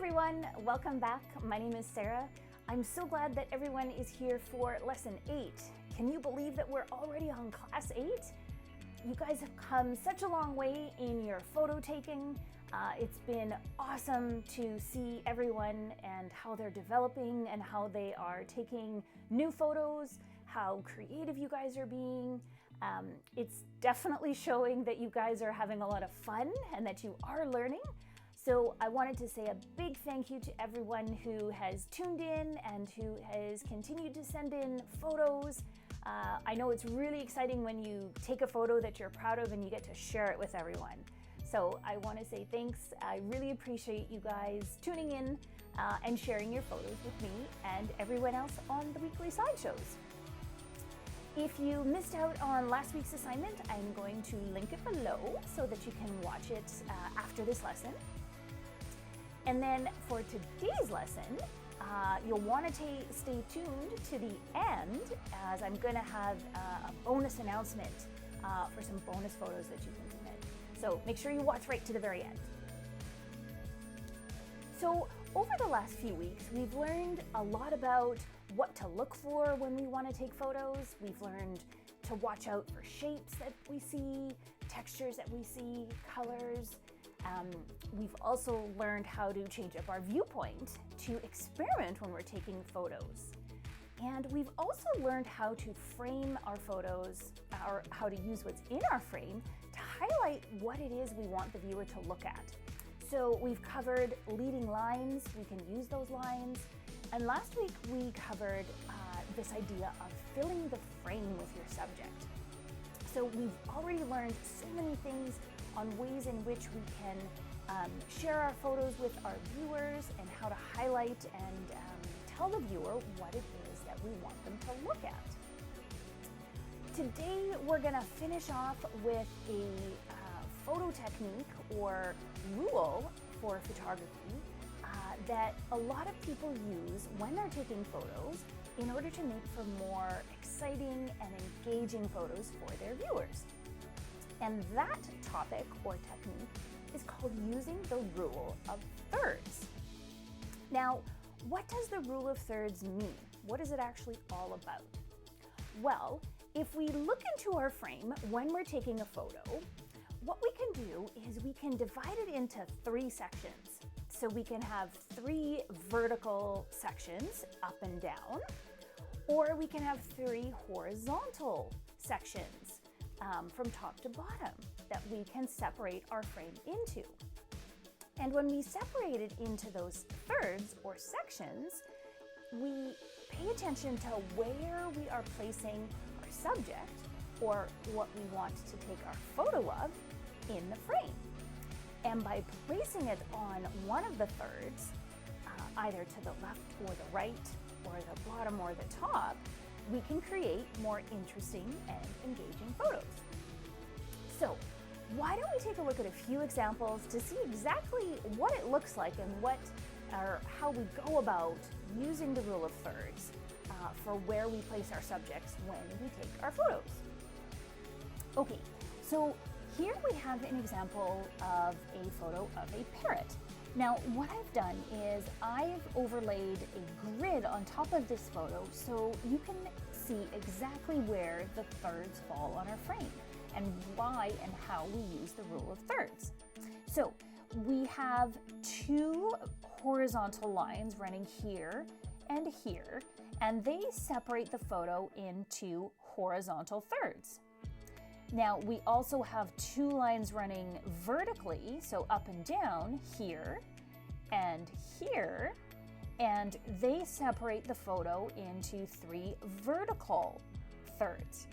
everyone, welcome back. My name is Sarah. I'm so glad that everyone is here for lesson 8. Can you believe that we're already on class 8? You guys have come such a long way in your photo taking. It's been awesome to see everyone and how they're developing and how they are taking new photos, how creative you guys are being. It's definitely showing that you guys are having a lot of fun and that you are learning. So I wanted to say a big thank you to everyone who has tuned in and who has continued to send in photos. I know it's really exciting when you take a photo that you're proud of and you get to share it with everyone. So I want to say thanks. I really appreciate you guys tuning in and sharing your photos with me and everyone else on the weekly slideshows. If you missed out on last week's assignment, I'm going to link it below so that you can watch it after this lesson. And then for today's lesson, you'll want to stay tuned to the end as I'm going to have a bonus announcement for some bonus photos that you can submit. So make sure you watch right to the very end. So over the last few weeks, we've learned a lot about what to look for when we want to take photos. We've learned to watch out for shapes that we see, textures that we see, colors. We've also learned how to change up our viewpoint to experiment when we're taking photos. And we've also learned how to frame our photos, or how to use what's in our frame to highlight what it is we want the viewer to look at. So we've covered leading lines, we can use those lines. And last week we covered this idea of filling the frame with your subject. So we've already learned so many things on ways in which we can share our photos with our viewers and how to highlight and tell the viewer what it is that we want them to look at. Today we're going to finish off with a photo technique or rule for photography that a lot of people use when they're taking photos in order to make for more exciting and engaging photos for their viewers. And that topic or technique is called using the rule of thirds. Now, what does the rule of thirds mean? What is it actually all about? Well, if we look into our frame when we're taking a photo, what we can do is we can divide it into 3 sections. So we can have 3 vertical sections, up and down, or we can have 3 horizontal sections from top to bottom that we can separate our frame into. And when we separate it into those thirds or sections, we pay attention to where we are placing our subject or what we want to take our photo of in the frame. And by placing it on one of the thirds, either to the left or the right, or the bottom or the top, we can create more interesting and engaging photos. So why don't we take a look at a few examples to see exactly what it looks like and how we go about using the rule of thirds for where we place our subjects when we take our photos. Okay, so here we have an example of a photo of a parrot. Now, what I've done is I've overlaid a grid on top of this photo so you can see exactly where the thirds fall on our frame and why and how we use the rule of thirds. So we have 2 horizontal lines running here, and they separate the photo into horizontal thirds. Now, we also have 2 lines running vertically, so up and down here, and they separate the photo into 3 vertical thirds.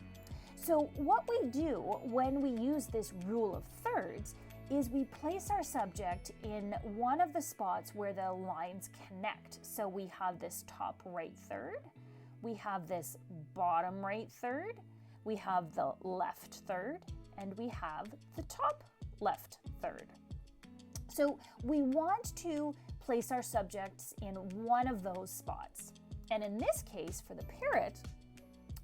So what we do when we use this rule of thirds is we place our subject in one of the spots where the lines connect. So we have this top right third, we have this bottom right third, we have the left third, and we have the top left third. So we want to place our subjects in one of those spots. And in this case, for the parrot,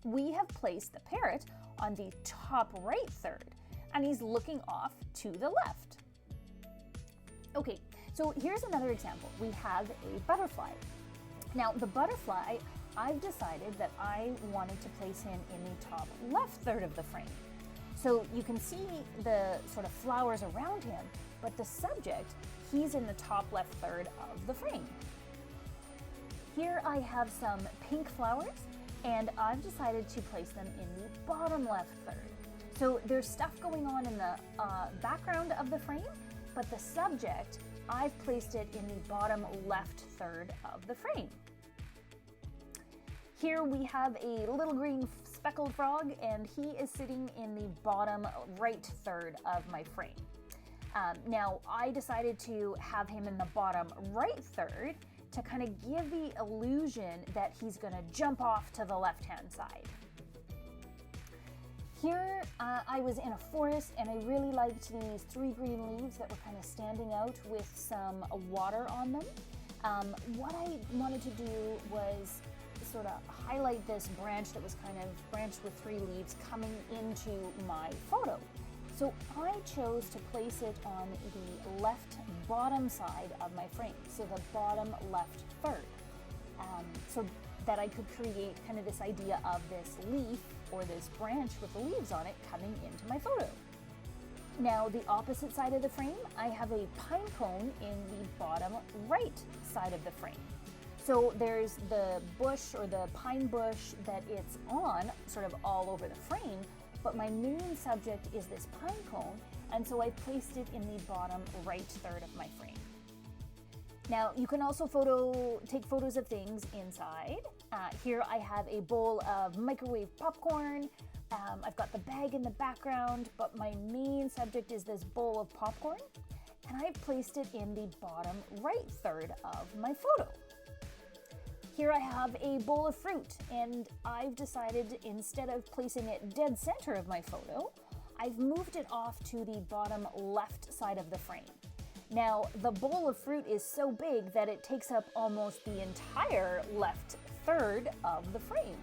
we have placed the parrot on the top right third, and he's looking off to the left. Okay, So here's another example. We have a butterfly. Now the butterfly, I've decided that I wanted to place him in the top left third of the frame. So you can see the sort of flowers around him, but the subject, he's in the top left third of the frame. Here I have some pink flowers, and I've decided to place them in the bottom left third. So there's stuff going on in the background of the frame, but the subject, I've placed it in the bottom left third of the frame. Here we have a little green speckled frog, and he is sitting in the bottom right third of my frame. Now, I decided to have him in the bottom right third to kind of give the illusion that he's going to jump off to the left-hand side. Here, I was in a forest, and I really liked these 3 green leaves that were kind of standing out with some water on them. What I wanted to do was sort of highlight this branch that was kind of branched with 3 leaves coming into my photo. So I chose to place it on the left bottom side of my frame, so the bottom left third, so that I could create kind of this idea of this leaf or this branch with the leaves on it coming into my photo. Now the opposite side of the frame, I have a pine cone in the bottom right side of the frame. So there's the bush or the pine bush that it's on sort of all over the frame, but my main subject is this pine cone, and so I placed it in the bottom right third of my frame. Now you can also take photos of things inside. Here I have a bowl of microwave popcorn. I've got the bag in the background, but my main subject is this bowl of popcorn, and I've placed it in the bottom right third of my photo. Here I have a bowl of fruit, and I've decided, instead of placing it dead center of my photo, I've moved it off to the bottom left side of the frame. Now, the bowl of fruit is so big that it takes up almost the entire left third of the frame.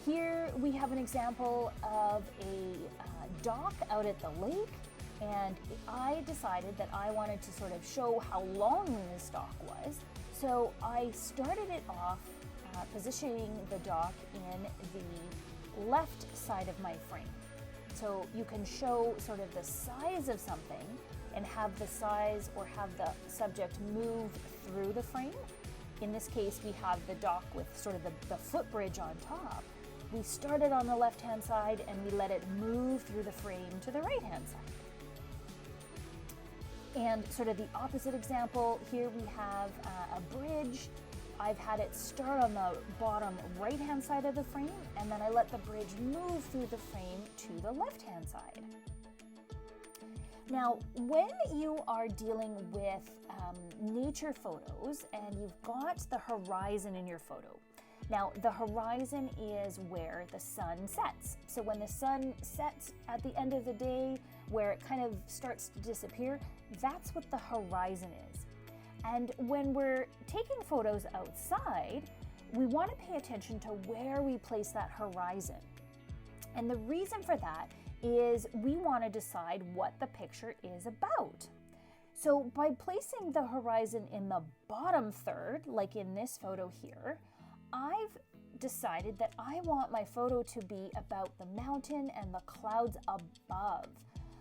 Here we have an example of a dock out at the lake, and I decided that I wanted to sort of show how long this dock was. So I started it off positioning the dock in the left side of my frame. So you can show sort of the size of something and have the size or have the subject move through the frame. In this case, we have the dock with sort of the footbridge on top. We started on the left-hand side and we let it move through the frame to the right-hand side. And sort of the opposite example, here we have a bridge. I've had it start on the bottom right-hand side of the frame, and then I let the bridge move through the frame to the left-hand side. Now, when you are dealing with nature photos and you've got the horizon in your photo, now the horizon is where the sun sets. So when the sun sets at the end of the day, where it kind of starts to disappear, that's what the horizon is. And when we're taking photos outside, we want to pay attention to where we place that horizon. And the reason for that is we want to decide what the picture is about. So by placing the horizon in the bottom third, like in this photo here, I've decided that I want my photo to be about the mountain and the clouds above.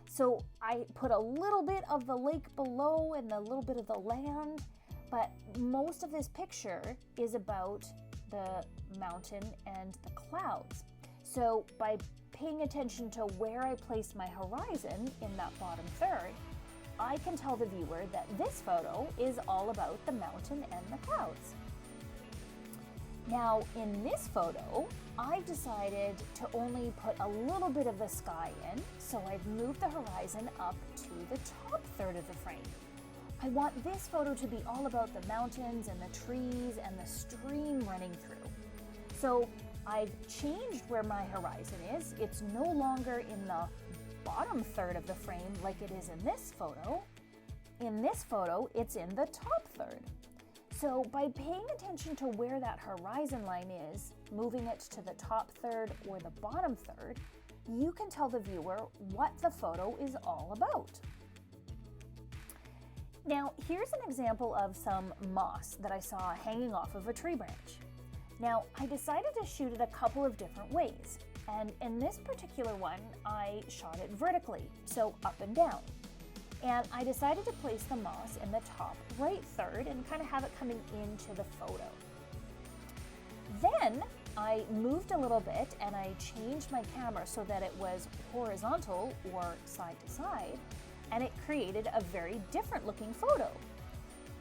So I put a little bit of the lake below and a little bit of the land, but most of this picture is about the mountain and the clouds. So by paying attention to where I place my horizon in that bottom third, I can tell the viewer that this photo is all about the mountain and the clouds. Now, in this photo, I've decided to only put a little bit of the sky in, so I've moved the horizon up to the top third of the frame. I want this photo to be all about the mountains and the trees and the stream running through. So I've changed where my horizon is. It's no longer in the bottom third of the frame like it is in this photo. In this photo, it's in the top third. So by paying attention to where that horizon line is, moving it to the top third or the bottom third, you can tell the viewer what the photo is all about. Now, here's an example of some moss that I saw hanging off of a tree branch. Now, I decided to shoot it a couple of different ways, and in this particular one, I shot it vertically, so up and down. And I decided to place the moss in the top right third and kind of have it coming into the photo. Then I moved a little bit and I changed my camera so that it was horizontal or side to side, and it created a very different looking photo.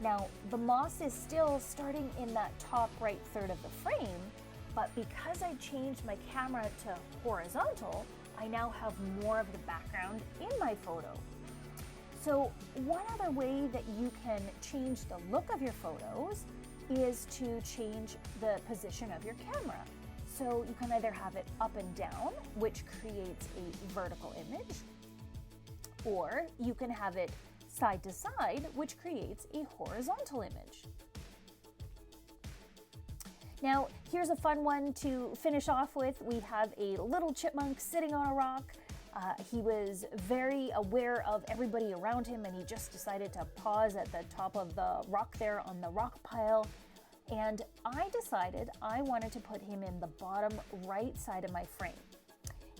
Now, the moss is still starting in that top right third of the frame, but because I changed my camera to horizontal, I now have more of the background in my photo. So one other way that you can change the look of your photos is to change the position of your camera. So you can either have it up and down, which creates a vertical image, or you can have it side to side, which creates a horizontal image. Now, here's a fun one to finish off with. We have a little chipmunk sitting on a rock. He was very aware of everybody around him, and he just decided to pause at the top of the rock there on the rock pile. And I decided I wanted to put him in the bottom right side of my frame.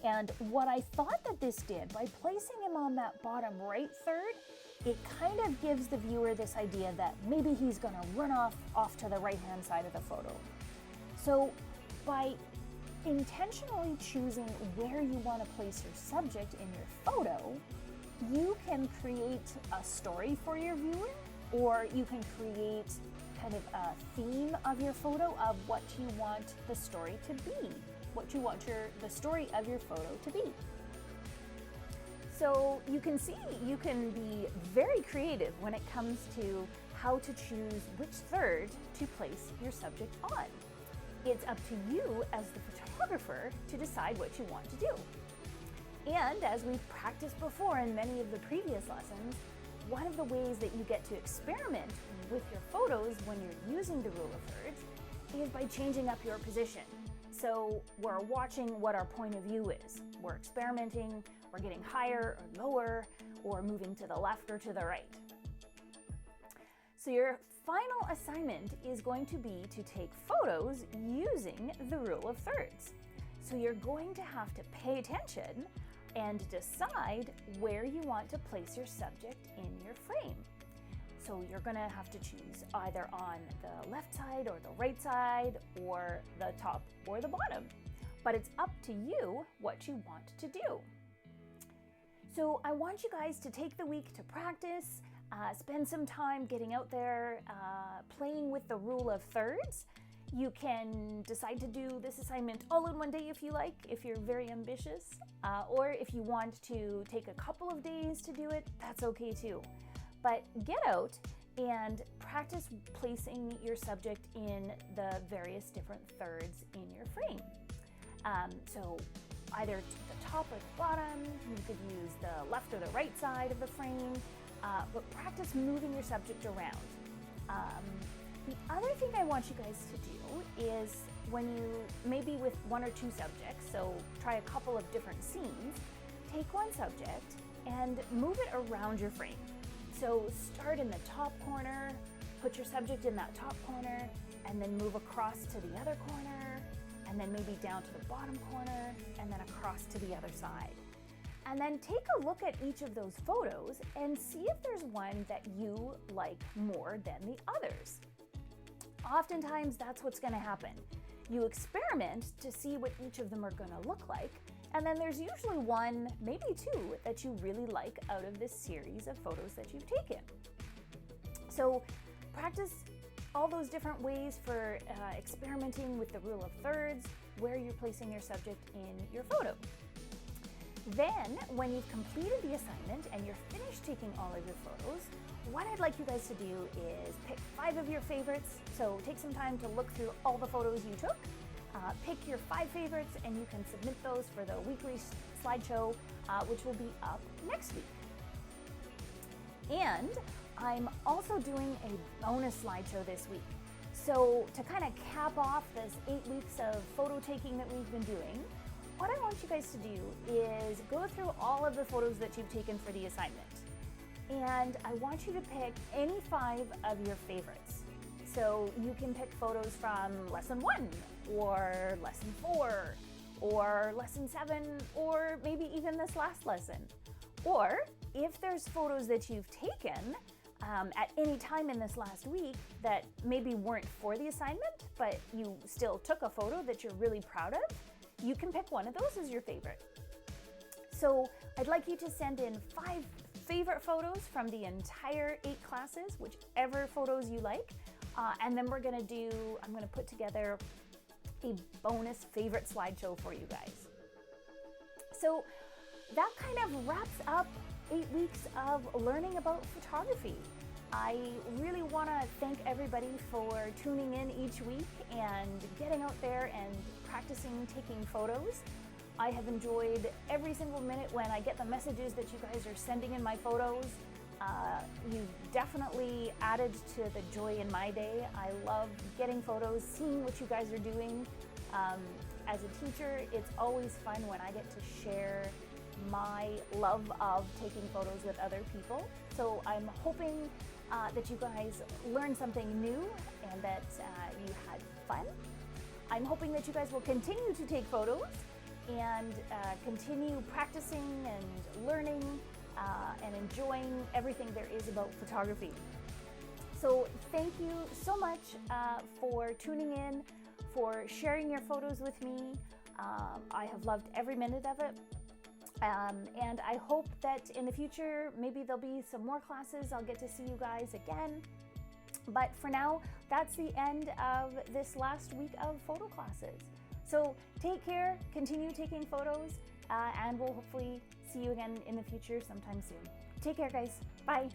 And what I thought that this did, by placing him on that bottom right third, it kind of gives the viewer this idea that maybe he's going to run off to the right-hand side of the photo. So by intentionally choosing where you want to place your subject in your photo, you can create a story for your viewer, or you can create kind of a theme of your photo of what you want the story to be, what you want the story of your photo to be. So you can see you can be very creative when it comes to how to choose which third to place your subject on. It's up to you as the photographer to decide what you want to do. And as we've practiced before in many of the previous lessons, one of the ways that you get to experiment with your photos when you're using the rule of thirds is by changing up your position. So we're watching what our point of view is. We're experimenting, we're getting higher or lower, or moving to the left or to the right. So your final assignment is going to be to take photos using the rule of thirds. So you're going to have to pay attention and decide where you want to place your subject in your frame. So you're going to have to choose either on the left side or the right side, or the top or the bottom. But it's up to you what you want to do. So I want you guys to take the week to practice, spend some time getting out there, playing with the rule of thirds. You can decide to do this assignment all in one day if you like, if you're very ambitious, or if you want to take a couple of days to do it, that's okay too. But get out and practice placing your subject in the various different thirds in your frame. So either the top or the bottom, you could use the left or the right side of the frame, but practice moving your subject around. The other thing I want you guys to do is when you, maybe with one or two subjects, so try a couple of different scenes, take one subject and move it around your frame. So start in the top corner, put your subject in that top corner, and then move across to the other corner, and then maybe down to the bottom corner, and then across to the other side. And then take a look at each of those photos and see if there's one that you like more than the others. Oftentimes, that's what's going to happen. You experiment to see what each of them are going to look like, and then there's usually one, maybe two, that you really like out of this series of photos that you've taken. So practice all those different ways for experimenting with the rule of thirds, where you're placing your subject in your photo. Then, when you've completed the assignment and you're finished taking all of your photos, what I'd like you guys to do is pick 5 of your favorites. So take some time to look through all the photos you took, pick your 5 favorites, and you can submit those for the weekly slideshow, which will be up next week. And I'm also doing a bonus slideshow this week. So to kind of cap off this 8 weeks of photo taking that we've been doing, what I want you guys to do is go through all of the photos that you've taken for the assignment. and I want you to pick any 5 of your favorites. So you can pick photos from lesson 1 or lesson 4 or lesson 7 or maybe even this last lesson. Or if there's photos that you've taken at any time in this last week that maybe weren't for the assignment, but you still took a photo that you're really proud of, you can pick one of those as your favorite. So I'd like you to send in 5 favorite photos from the entire 8 classes, whichever photos you like. And then I'm gonna put together a bonus favorite slideshow for you guys. So that kind of wraps up 8 weeks of learning about photography. I really want to thank everybody for tuning in each week and getting out there and practicing taking photos. I have enjoyed every single minute when I get the messages that you guys are sending in my photos. You've definitely added to the joy in my day. I love getting photos, seeing what you guys are doing. As a teacher, it's always fun when I get to share my love of taking photos with other people. So I'm hoping that you guys learned something new and that you had fun. I'm hoping that you guys will continue to take photos and continue practicing and learning and enjoying everything there is about photography. So thank you so much for tuning in, for sharing your photos with me. I have loved every minute of it. And I hope that in the future, maybe there'll be some more classes. I'll get to see you guys again. But for now, that's the end of this last week of photo classes. So take care, continue taking photos, and we'll hopefully see you again in the future sometime soon. Take care, guys. Bye.